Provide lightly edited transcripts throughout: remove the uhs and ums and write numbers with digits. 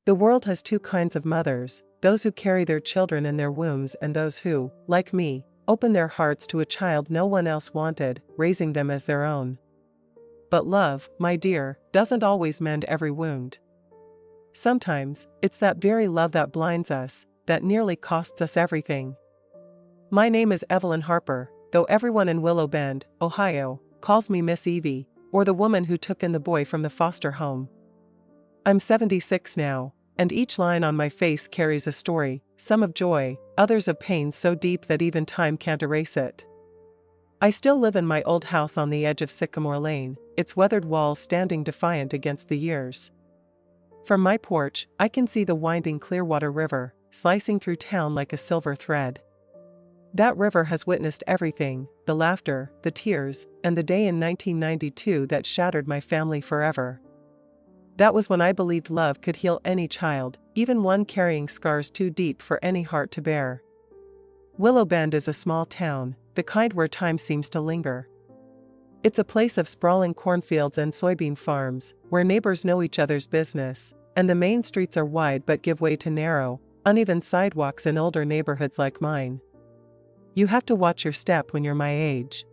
The world has two kinds of mothers, those who carry their children in their wombs and those who, like me, open their hearts to a child no one else wanted, raising them as their own. But love, my dear, doesn't always mend every wound. Sometimes, it's that very love that blinds us, that nearly costs us everything. My name is Evelyn Harper, though everyone in Willow Bend, Ohio, calls me Miss Evie, or the woman who took in the boy from the foster home. I'm 76 now, and each line on my face carries a story, some of joy, others of pain so deep that even time can't erase it. I still live in my old house on the edge of Sycamore Lane, its weathered walls standing defiant against the years. From my porch, I can see the winding Clearwater River, slicing through town like a silver thread. That river has witnessed everything, the laughter, the tears, and the day in 1992 that shattered my family forever. That was when I believed love could heal any child, even one carrying scars too deep for any heart to bear. Willow Bend is a small town, the kind where time seems to linger. It's a place of sprawling cornfields and soybean farms, where neighbors know each other's business, and the main streets are wide but give way to narrow, uneven sidewalks in older neighborhoods like mine. You have to watch your step when you're my age.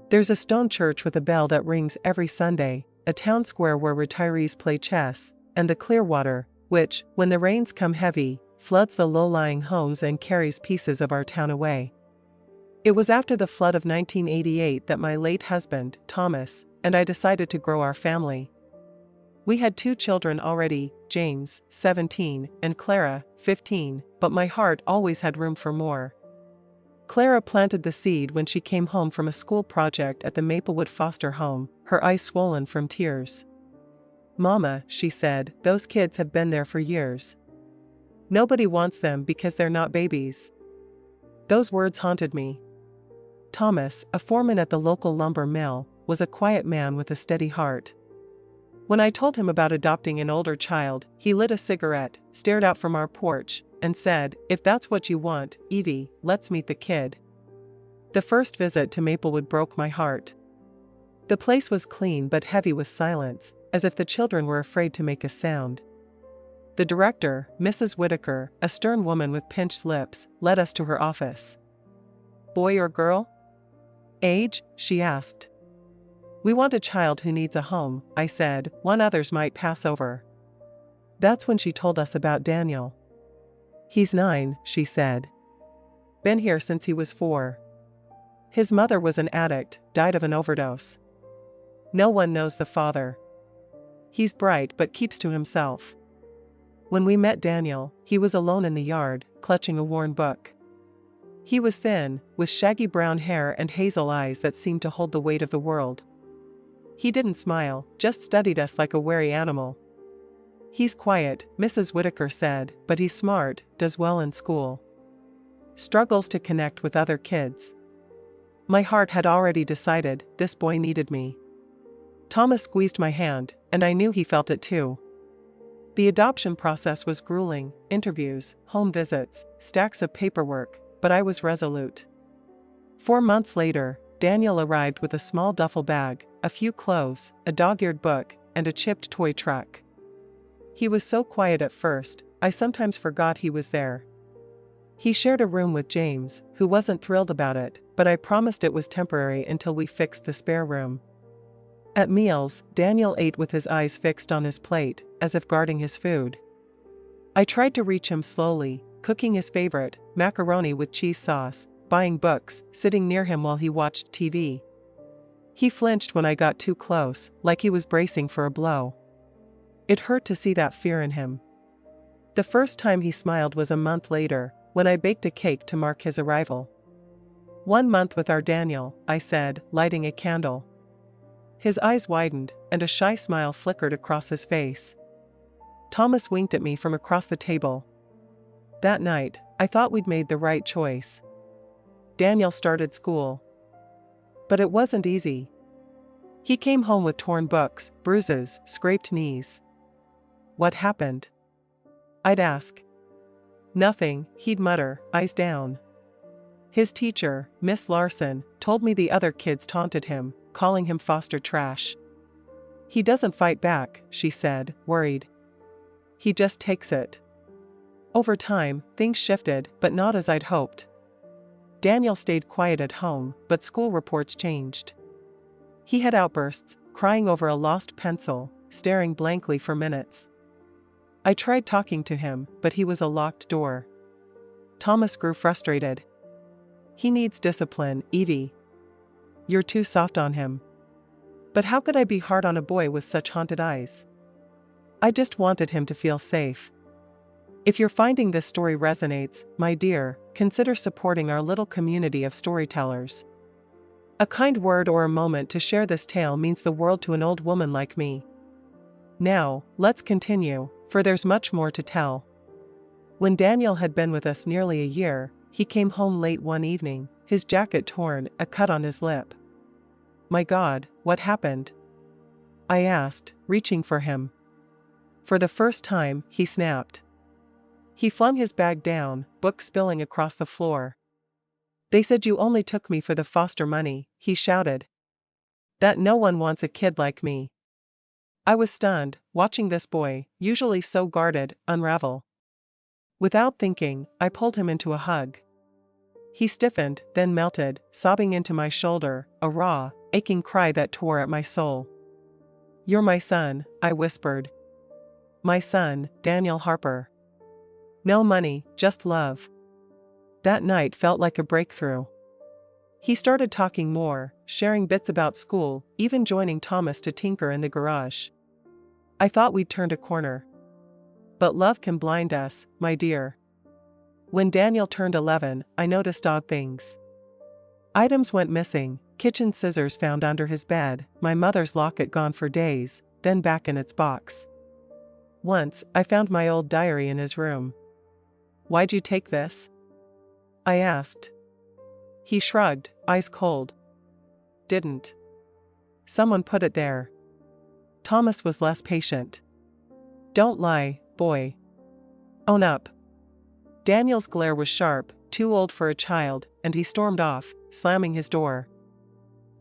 There's a stone church with a bell that rings every Sunday, a town square where retirees play chess, and the Clearwater, which, when the rains come heavy, floods the low-lying homes and carries pieces of our town away. It was after the flood of 1988 that my late husband, Thomas, and I decided to grow our family. We had 2 children already, James, 17, and Clara, 15, but my heart always had room for more. Clara planted the seed when she came home from a school project at the Maplewood foster home, her eyes swollen from tears. "Mama," she said, "those kids have been there for years. Nobody wants them because they're not babies." Those words haunted me. Thomas, a foreman at the local lumber mill, was a quiet man with a steady heart. When I told him about adopting an older child, he lit a cigarette, stared out from our porch, and said, "If that's what you want, Evie, let's meet the kid." The first visit to Maplewood broke my heart. The place was clean but heavy with silence, as if the children were afraid to make a sound. The director, Mrs. Whitaker, a stern woman with pinched lips, led us to her office. "Boy or girl?" "Age?" she asked. "We want a child who needs a home," I said, "one others might pass over." That's when she told us about Daniel. "He's 9, she said. "Been here since he was 4. His mother was an addict, died of an overdose. No one knows the father. He's bright but keeps to himself." When we met Daniel, he was alone in the yard, clutching a worn book. He was thin, with shaggy brown hair and hazel eyes that seemed to hold the weight of the world. He didn't smile, just studied us like a wary animal. "He's quiet," Mrs. Whitaker said, "but he's smart, does well in school. Struggles to connect with other kids." My heart had already decided, this boy needed me. Thomas squeezed my hand, and I knew he felt it too. The adoption process was grueling, interviews, home visits, stacks of paperwork, but I was resolute. 4 months later, Daniel arrived with a small duffel bag, a few clothes, a dog-eared book, and a chipped toy truck. He was so quiet at first, I sometimes forgot he was there. He shared a room with James, who wasn't thrilled about it, but I promised it was temporary until we fixed the spare room. At meals, Daniel ate with his eyes fixed on his plate, as if guarding his food. I tried to reach him slowly, cooking his favorite, macaroni with cheese sauce, buying books, sitting near him while he watched TV. He flinched when I got too close, like he was bracing for a blow. It hurt to see that fear in him. The first time he smiled was a month later, when I baked a cake to mark his arrival. "1 month with our Daniel," I said, lighting a candle. His eyes widened, and a shy smile flickered across his face. Thomas winked at me from across the table. That night, I thought we'd made the right choice. Daniel started school. But it wasn't easy. He came home with torn books, bruises, scraped knees. "What happened?" I'd ask. "Nothing," he'd mutter, eyes down. His teacher, Miss Larson, told me the other kids taunted him, calling him foster trash. "He doesn't fight back," she said, worried. He just takes it. Over time, things shifted, but not as I'd hoped. Daniel stayed quiet at home, but school reports changed. He had outbursts, crying over a lost pencil, staring blankly for minutes. I tried talking to him, but he was a locked door. Thomas grew frustrated. He needs discipline, Evie. You're too soft on him. But how could I be hard on a boy with such haunted eyes? I just wanted him to feel safe. If you're finding this story resonates, my dear, consider supporting our little community of storytellers. A kind word or a moment to share this tale means the world to an old woman like me. Now, let's continue, for there's much more to tell. When Daniel had been with us nearly a year, he came home late one evening, his jacket torn, a cut on his lip. My God, what happened? I asked, reaching for him. For the first time, he snapped. He flung his bag down, book spilling across the floor. They said you only took me for the foster money, he shouted. That no one wants a kid like me. I was stunned, watching this boy, usually so guarded, unravel. Without thinking, I pulled him into a hug. He stiffened, then melted, sobbing into my shoulder, a raw, aching cry that tore at my soul. You're my son, I whispered. My son, Daniel Harper. No money, just love. That night felt like a breakthrough. He started talking more, sharing bits about school, even joining Thomas to tinker in the garage. I thought we'd turned a corner. But love can blind us, my dear. When Daniel turned 11, I noticed odd things. Items went missing, kitchen scissors found under his bed, my mother's locket gone for days, then back in its box. Once, I found my old diary in his room. Why'd you take this? I asked. He shrugged, eyes cold. Didn't. Someone put it there. Thomas was less patient. Don't lie, boy. Own up. Daniel's glare was sharp, too old for a child, and he stormed off, slamming his door.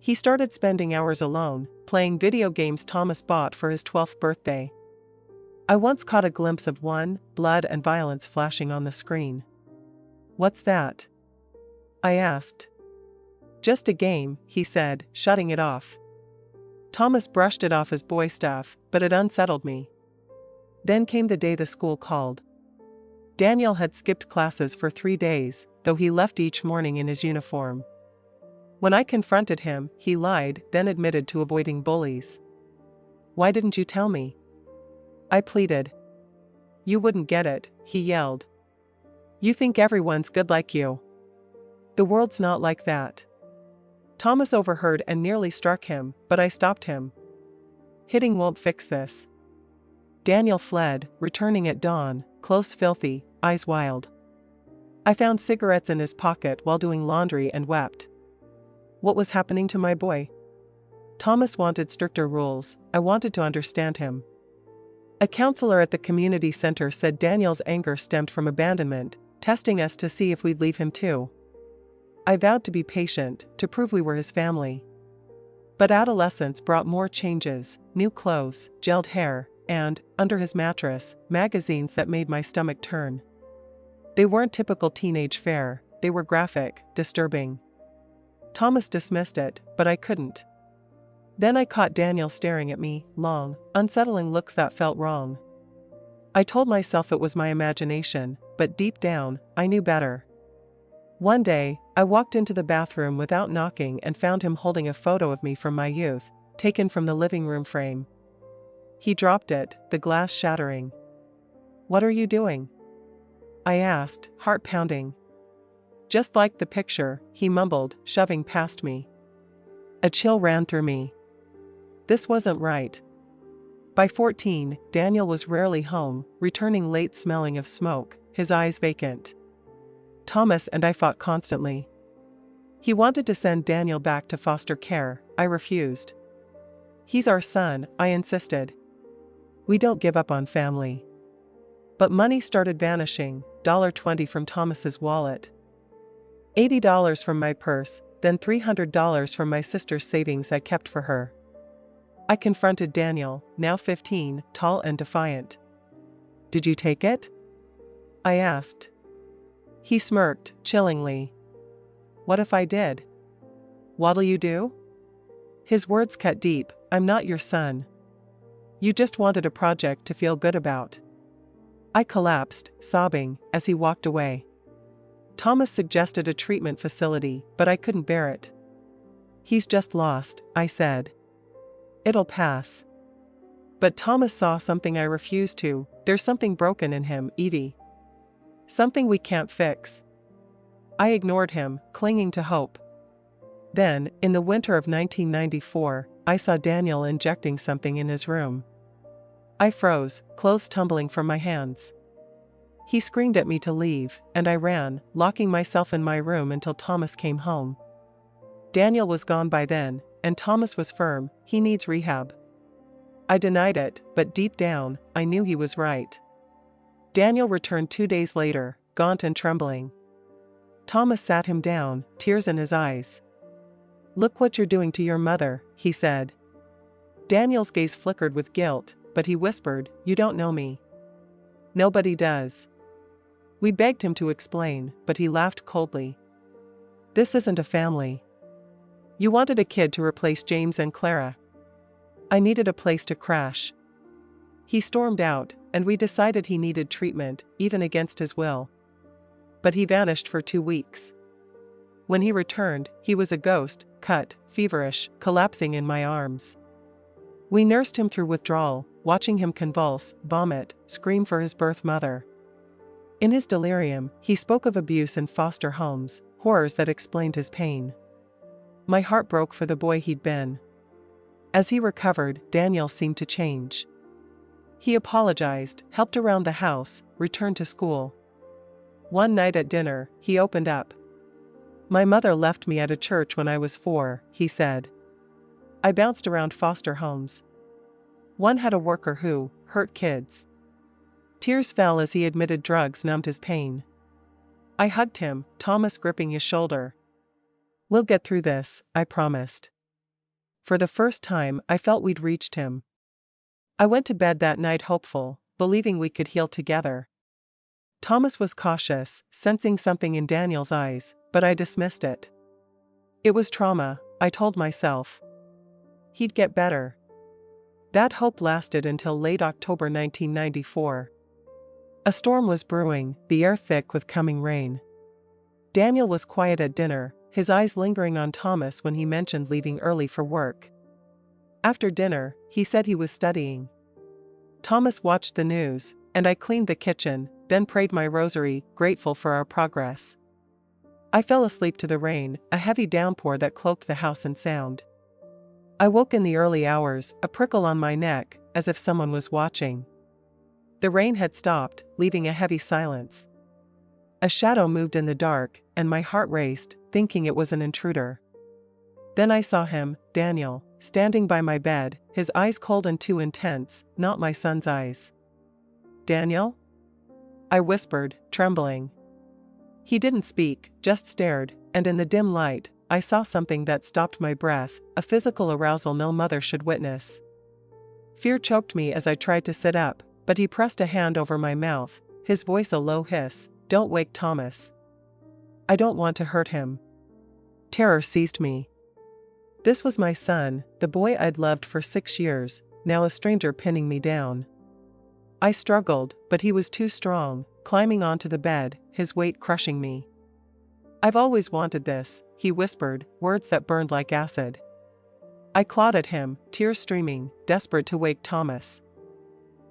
He started spending hours alone, playing video games Thomas bought for his 12th birthday. I once caught a glimpse of one, blood and violence flashing on the screen. What's that? I asked. Just a game, he said, shutting it off. Thomas brushed it off as boy stuff, but it unsettled me. Then came the day the school called. Daniel had skipped classes for 3 days, though he left each morning in his uniform. When I confronted him, he lied, then admitted to avoiding bullies. Why didn't you tell me? I pleaded. You wouldn't get it, he yelled. You think everyone's good like you. The world's not like that. Thomas overheard and nearly struck him, but I stopped him. Hitting won't fix this. Daniel fled, returning at dawn, clothes filthy, eyes wild. I found cigarettes in his pocket while doing laundry and wept. What was happening to my boy? Thomas wanted stricter rules. I wanted to understand him. A counselor at the community center said Daniel's anger stemmed from abandonment, testing us to see if we'd leave him too. I vowed to be patient, to prove we were his family. But adolescence brought more changes, new clothes, gelled hair, and, under his mattress, magazines that made my stomach turn. They weren't typical teenage fare, they were graphic, disturbing. Thomas dismissed it, but I couldn't. Then I caught Daniel staring at me, long, unsettling looks that felt wrong. I told myself it was my imagination, but deep down, I knew better. One day, I walked into the bathroom without knocking and found him holding a photo of me from my youth, taken from the living room frame. He dropped it, the glass shattering. What are you doing? I asked, heart pounding. Just like the picture, he mumbled, shoving past me. A chill ran through me. This wasn't right. By 14, Daniel was rarely home, returning late smelling of smoke, his eyes vacant. Thomas and I fought constantly. He wanted to send Daniel back to foster care, I refused. He's our son, I insisted. We don't give up on family. But money started vanishing, $20 from Thomas's wallet. $80 from my purse, then $300 from my sister's savings I kept for her. I confronted Daniel, now 15, tall and defiant. Did you take it? I asked. He smirked, chillingly. What if I did? What'll you do? His words cut deep. I'm not your son. You just wanted a project to feel good about. I collapsed, sobbing, as he walked away. Thomas suggested a treatment facility, but I couldn't bear it. He's just lost, I said. It'll pass. But Thomas saw something I refused to. There's something broken in him, Evie. Something we can't fix. I ignored him, clinging to hope. Then, in the winter of 1994, I saw Daniel injecting something in his room. I froze, clothes tumbling from my hands. He screamed at me to leave, and I ran, locking myself in my room until Thomas came home. Daniel was gone by then, and Thomas was firm. He needs rehab. I denied it, but deep down, I knew he was right. Daniel returned 2 days later, gaunt and trembling. Thomas sat him down, tears in his eyes. Look what you're doing to your mother, he said. Daniel's gaze flickered with guilt, but he whispered, You don't know me. Nobody does. We begged him to explain, but he laughed coldly. This isn't a family. You wanted a kid to replace James and Clara. I needed a place to crash. He stormed out, and we decided he needed treatment, even against his will. But he vanished for 2 weeks. When he returned, he was a ghost, cut, feverish, collapsing in my arms. We nursed him through withdrawal, watching him convulse, vomit, scream for his birth mother. In his delirium, he spoke of abuse in foster homes, horrors that explained his pain. My heart broke for the boy he'd been. As he recovered, Daniel seemed to change. He apologized, helped around the house, returned to school. One night at dinner, he opened up. My mother left me at a church when I was 4, he said. I bounced around foster homes. One had a worker who hurt kids. Tears fell as he admitted drugs numbed his pain. I hugged him, Thomas gripping his shoulder. We'll get through this, I promised. For the first time, I felt we'd reached him. I went to bed that night hopeful, believing we could heal together. Thomas was cautious, sensing something in Daniel's eyes, but I dismissed it. It was trauma, I told myself. He'd get better. That hope lasted until late October 1994. A storm was brewing, the air thick with coming rain. Daniel was quiet at dinner, his eyes lingering on Thomas when he mentioned leaving early for work. After dinner, he said he was studying. Thomas watched the news, and I cleaned the kitchen, then prayed my rosary, grateful for our progress. I fell asleep to the rain, a heavy downpour that cloaked the house in sound. I woke in the early hours, a prickle on my neck, as if someone was watching. The rain had stopped, leaving a heavy silence. A shadow moved in the dark, and my heart raced, thinking it was an intruder. Then I saw him, Daniel, standing by my bed, his eyes cold and too intense, not my son's eyes. Daniel? I whispered, trembling. He didn't speak, just stared, and in the dim light, I saw something that stopped my breath, a physical arousal no mother should witness. Fear choked me as I tried to sit up, but he pressed a hand over my mouth, his voice a low hiss, Don't wake Thomas. I don't want to hurt him. Terror seized me. This was my son, the boy I'd loved for 6 years, now a stranger pinning me down. I struggled, but he was too strong, climbing onto the bed, his weight crushing me. I've always wanted this, he whispered, words that burned like acid. I clawed at him, tears streaming, desperate to wake Thomas.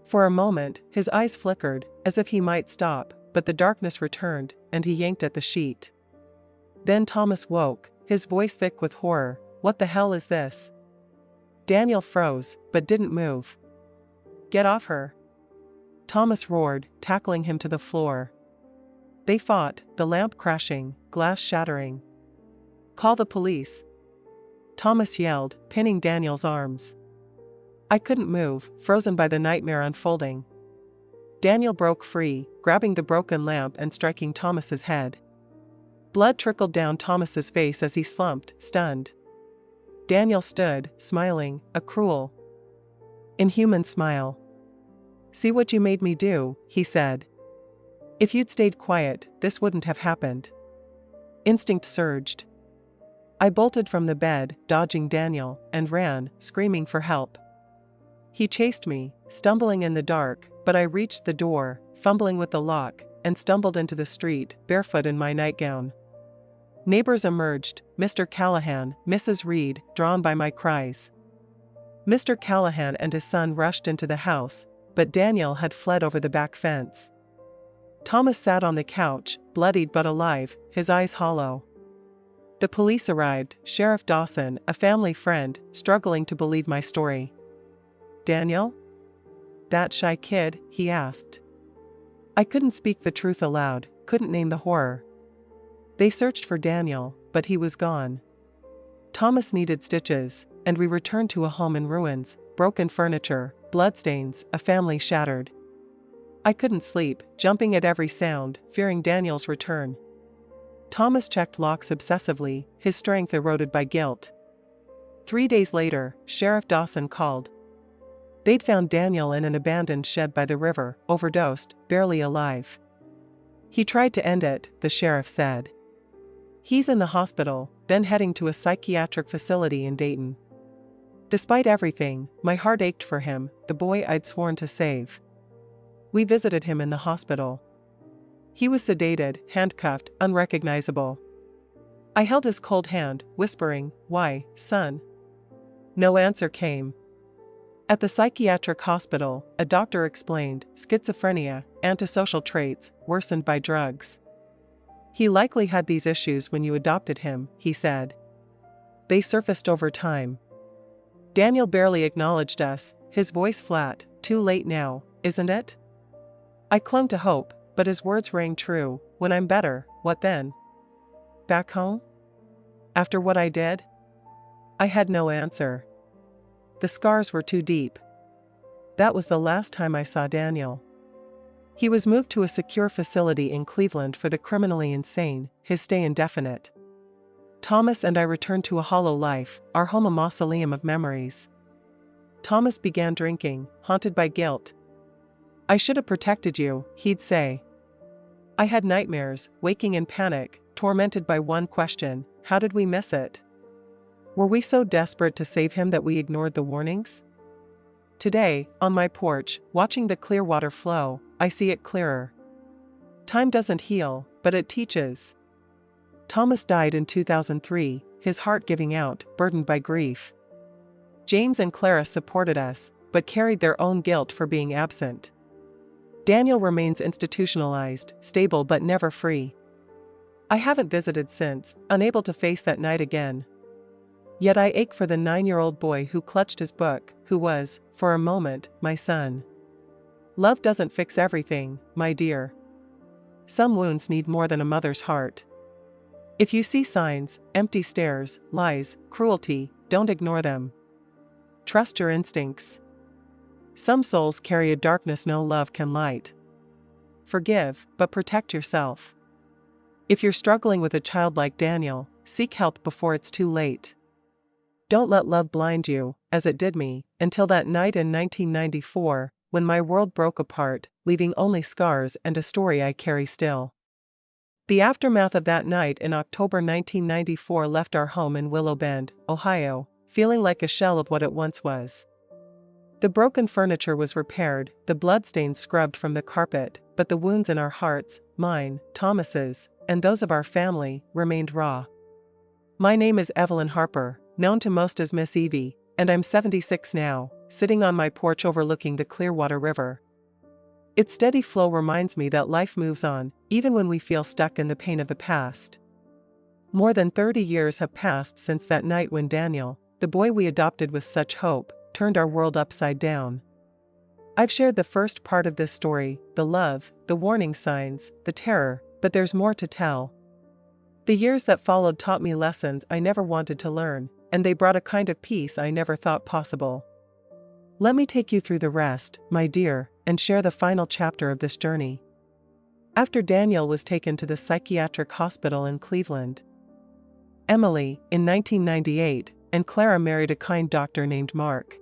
For a moment, his eyes flickered, as if he might stop, but the darkness returned, and he yanked at the sheet. Then Thomas woke, his voice thick with horror. What the hell is this? Daniel froze, but didn't move. Get off her! Thomas roared, tackling him to the floor. They fought, the lamp crashing, glass shattering. Call the police! Thomas yelled, pinning Daniel's arms. I couldn't move, frozen by the nightmare unfolding. Daniel broke free, grabbing the broken lamp and striking Thomas's head. Blood trickled down Thomas's face as he slumped, stunned. Daniel stood, smiling, a cruel, inhuman smile. "See what you made me do," he said. "If you'd stayed quiet, this wouldn't have happened." Instinct surged. I bolted from the bed, dodging Daniel, and ran, screaming for help. He chased me, stumbling in the dark, but I reached the door, fumbling with the lock, and stumbled into the street, barefoot in my nightgown. Neighbors emerged, Mr. Callahan, Mrs. Reed, drawn by my cries. Mr. Callahan and his son rushed into the house, but Daniel had fled over the back fence. Thomas sat on the couch, bloodied but alive, his eyes hollow. The police arrived, Sheriff Dawson, a family friend, struggling to believe my story. "Daniel? That shy kid?" he asked. I couldn't speak the truth aloud, couldn't name the horror. They searched for Daniel, but he was gone. Thomas needed stitches, and we returned to a home in ruins, broken furniture, bloodstains, a family shattered. I couldn't sleep, jumping at every sound, fearing Daniel's return. Thomas checked locks obsessively, his strength eroded by guilt. 3 days later, Sheriff Dawson called. They'd found Daniel in an abandoned shed by the river, overdosed, barely alive. He tried to end it, the sheriff said. He's in the hospital, then heading to a psychiatric facility in Dayton. Despite everything, my heart ached for him, the boy I'd sworn to save. We visited him in the hospital. He was sedated, handcuffed, unrecognizable. I held his cold hand, whispering, "Why, son?" No answer came. At the psychiatric hospital, a doctor explained, schizophrenia, antisocial traits, worsened by drugs. He likely had these issues when you adopted him, he said. They surfaced over time. Daniel barely acknowledged us, his voice flat, "Too late now, isn't it?" I clung to hope, but his words rang true, "When I'm better, what then? Back home? After what I did?" I had no answer. The scars were too deep. That was the last time I saw Daniel. He was moved to a secure facility in Cleveland for the criminally insane, his stay indefinite. Thomas and I returned to a hollow life, our home a mausoleum of memories. Thomas began drinking, haunted by guilt. "I should have protected you," he'd say. I had nightmares, waking in panic, tormented by one question: how did we miss it? Were we so desperate to save him that we ignored the warnings? Today, on my porch, watching the clear water flow, I see it clearer. Time doesn't heal, but it teaches. Thomas died in 2003, his heart giving out, burdened by grief. James and Clara supported us, but carried their own guilt for being absent. Daniel remains institutionalized, stable but never free. I haven't visited since, unable to face that night again. Yet I ache for the 9-year-old boy who clutched his book, who was, for a moment, my son. Love doesn't fix everything, my dear. Some wounds need more than a mother's heart. If you see signs, empty stares, lies, cruelty, don't ignore them. Trust your instincts. Some souls carry a darkness no love can light. Forgive, but protect yourself. If you're struggling with a child like Daniel, seek help before it's too late. Don't let love blind you, as it did me, until that night in 1994, when my world broke apart, leaving only scars and a story I carry still. The aftermath of that night in October 1994 left our home in Willow Bend, Ohio, feeling like a shell of what it once was. The broken furniture was repaired, the bloodstains scrubbed from the carpet, but the wounds in our hearts, mine, Thomas's, and those of our family, remained raw. My name is Evelyn Harper, known to most as Miss Evie, and I'm 76 now, sitting on my porch overlooking the Clearwater River. Its steady flow reminds me that life moves on, even when we feel stuck in the pain of the past. More than 30 years have passed since that night when Daniel, the boy we adopted with such hope, turned our world upside down. I've shared the first part of this story, the love, the warning signs, the terror, but there's more to tell. The years that followed taught me lessons I never wanted to learn, and they brought a kind of peace I never thought possible. Let me take you through the rest, my dear, and share the final chapter of this journey. After Daniel was taken to the psychiatric hospital in Cleveland, Emily, in 1998, and Clara married a kind doctor named Mark.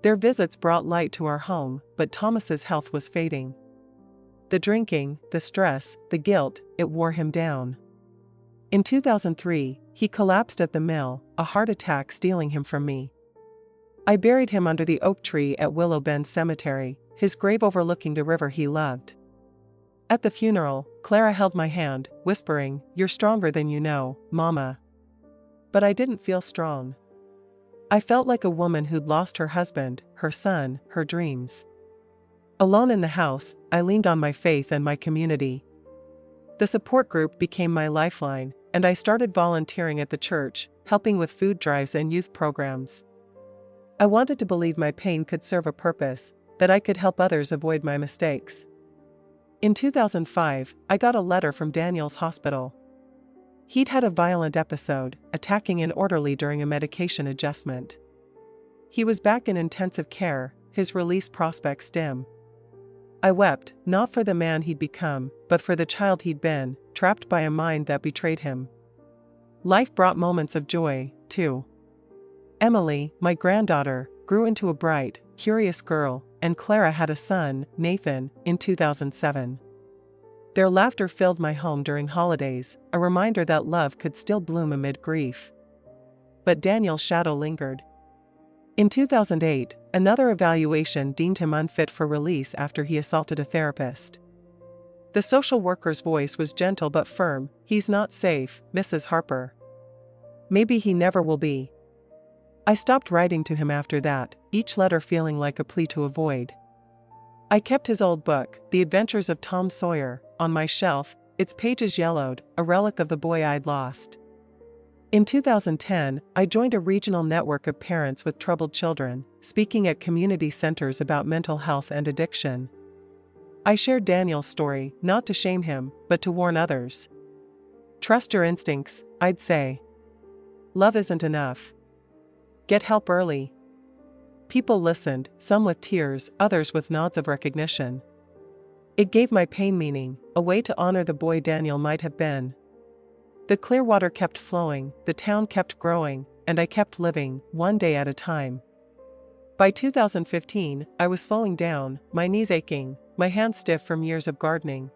Their visits brought light to our home, but Thomas's health was fading. The drinking, the stress, the guilt, it wore him down. In 2003, he collapsed at the mill, a heart attack stealing him from me. I buried him under the oak tree at Willow Bend Cemetery, his grave overlooking the river he loved. At the funeral, Clara held my hand, whispering, "You're stronger than you know, Mama." But I didn't feel strong. I felt like a woman who'd lost her husband, her son, her dreams. Alone in the house, I leaned on my faith and my community. The support group became my lifeline, and I started volunteering at the church, helping with food drives and youth programs. I wanted to believe my pain could serve a purpose, that I could help others avoid my mistakes. In 2005, I got a letter from Daniel's hospital. He'd had a violent episode, attacking an orderly during a medication adjustment. He was back in intensive care, his release prospects dim. I wept, not for the man he'd become, but for the child he'd been, trapped by a mind that betrayed him. Life brought moments of joy, too. Emily, my granddaughter, grew into a bright, curious girl, and Clara had a son, Nathan, in 2007. Their laughter filled my home during holidays, a reminder that love could still bloom amid grief. But Daniel's shadow lingered. In 2008, another evaluation deemed him unfit for release after he assaulted a therapist. The social worker's voice was gentle but firm. "He's not safe, Mrs. Harper. Maybe he never will be." I stopped writing to him after that, each letter feeling like a plea to avoid. I kept his old book, The Adventures of Tom Sawyer, on my shelf, its pages yellowed, a relic of the boy I'd lost. In 2010, I joined a regional network of parents with troubled children, speaking at community centers about mental health and addiction. I shared Daniel's story, not to shame him, but to warn others. Trust your instincts, I'd say. Love isn't enough. Get help early. People listened, some with tears, others with nods of recognition. It gave my pain meaning, a way to honor the boy Daniel might have been. The clear water kept flowing, the town kept growing, and I kept living, one day at a time. By 2015, I was slowing down, my knees aching, my hands stiff from years of gardening.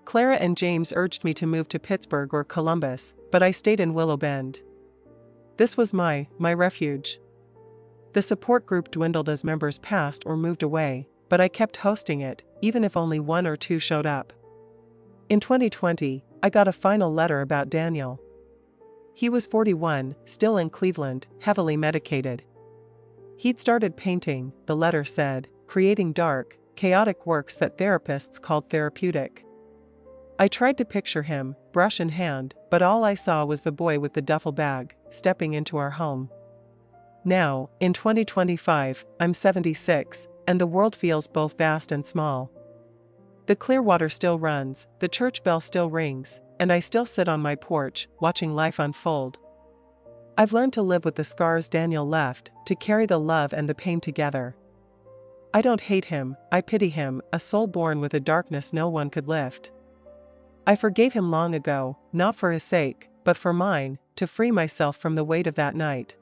Clara and James urged me to move to Pittsburgh or Columbus, but I stayed in Willow Bend. This was my refuge. The support group dwindled as members passed or moved away, but I kept hosting it, even if only one or two showed up. In 2020, I got a final letter about Daniel. He was 41, still in Cleveland, heavily medicated. He'd started painting, the letter said, creating dark, chaotic works that therapists called therapeutic. I tried to picture him, brush in hand, but all I saw was the boy with the duffel bag, stepping into our home. Now, in 2025, I'm 76, and the world feels both vast and small. The clear water still runs, the church bell still rings, and I still sit on my porch, watching life unfold. I've learned to live with the scars Daniel left, to carry the love and the pain together. I don't hate him, I pity him, a soul born with a darkness no one could lift. I forgave him long ago, not for his sake, but for mine, to free myself from the weight of that night.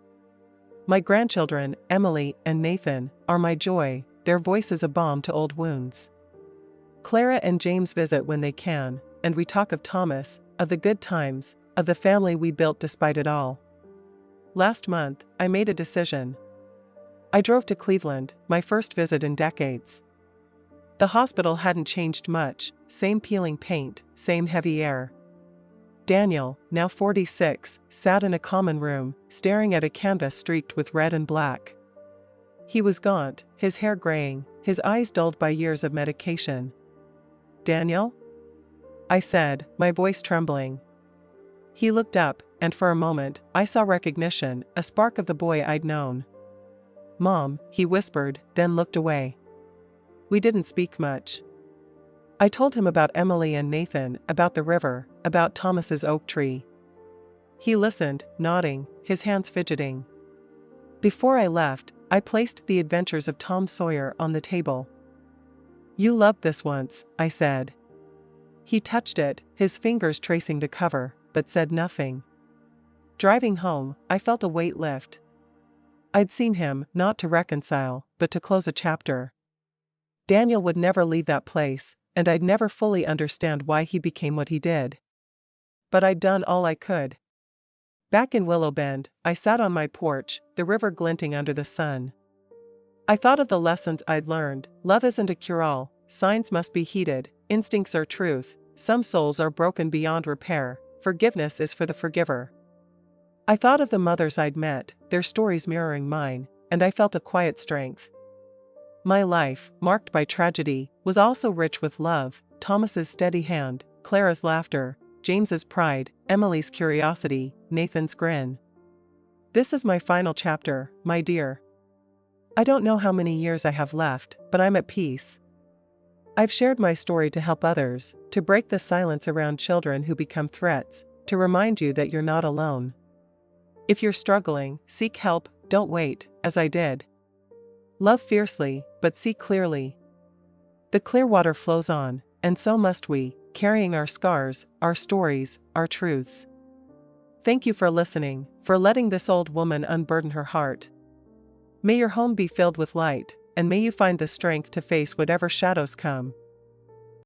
My grandchildren, Emily and Nathan, are my joy, their voice is a balm to old wounds. Clara and James visit when they can, and we talk of Thomas, of the good times, of the family we built despite it all. Last month, I made a decision. I drove to Cleveland, my first visit in decades. The hospital hadn't changed much, same peeling paint, same heavy air. Daniel, now 46, sat in a common room, staring at a canvas streaked with red and black. He was gaunt, his hair graying, his eyes dulled by years of medication. "Daniel?" I said, my voice trembling. He looked up, and for a moment, I saw recognition, a spark of the boy I'd known. "Mom," he whispered, then looked away. We didn't speak much. I told him about Emily and Nathan, about the river, about Thomas's oak tree. He listened, nodding, his hands fidgeting. Before I left, I placed The Adventures of Tom Sawyer on the table. "You loved this once," I said. He touched it, his fingers tracing the cover, but said nothing. Driving home, I felt a weight lift. I'd seen him, not to reconcile, but to close a chapter. Daniel would never leave that place, and I'd never fully understand why he became what he did. But I'd done all I could. Back in Willow Bend, I sat on my porch, the river glinting under the sun. I thought of the lessons I'd learned. Love isn't a cure-all, signs must be heeded, instincts are truth, some souls are broken beyond repair, forgiveness is for the forgiver. I thought of the mothers I'd met, their stories mirroring mine, and I felt a quiet strength. My life, marked by tragedy, was also rich with love: Thomas's steady hand, Clara's laughter, James's pride, Emily's curiosity, Nathan's grin. This is my final chapter, my dear. I don't know how many years I have left, but I'm at peace. I've shared my story to help others, to break the silence around children who become threats, to remind you that you're not alone. If you're struggling, seek help, don't wait, as I did. Love fiercely, but see clearly. The clear water flows on, and so must we, carrying our scars, our stories, our truths. Thank you for listening, for letting this old woman unburden her heart. May your home be filled with light, and may you find the strength to face whatever shadows come.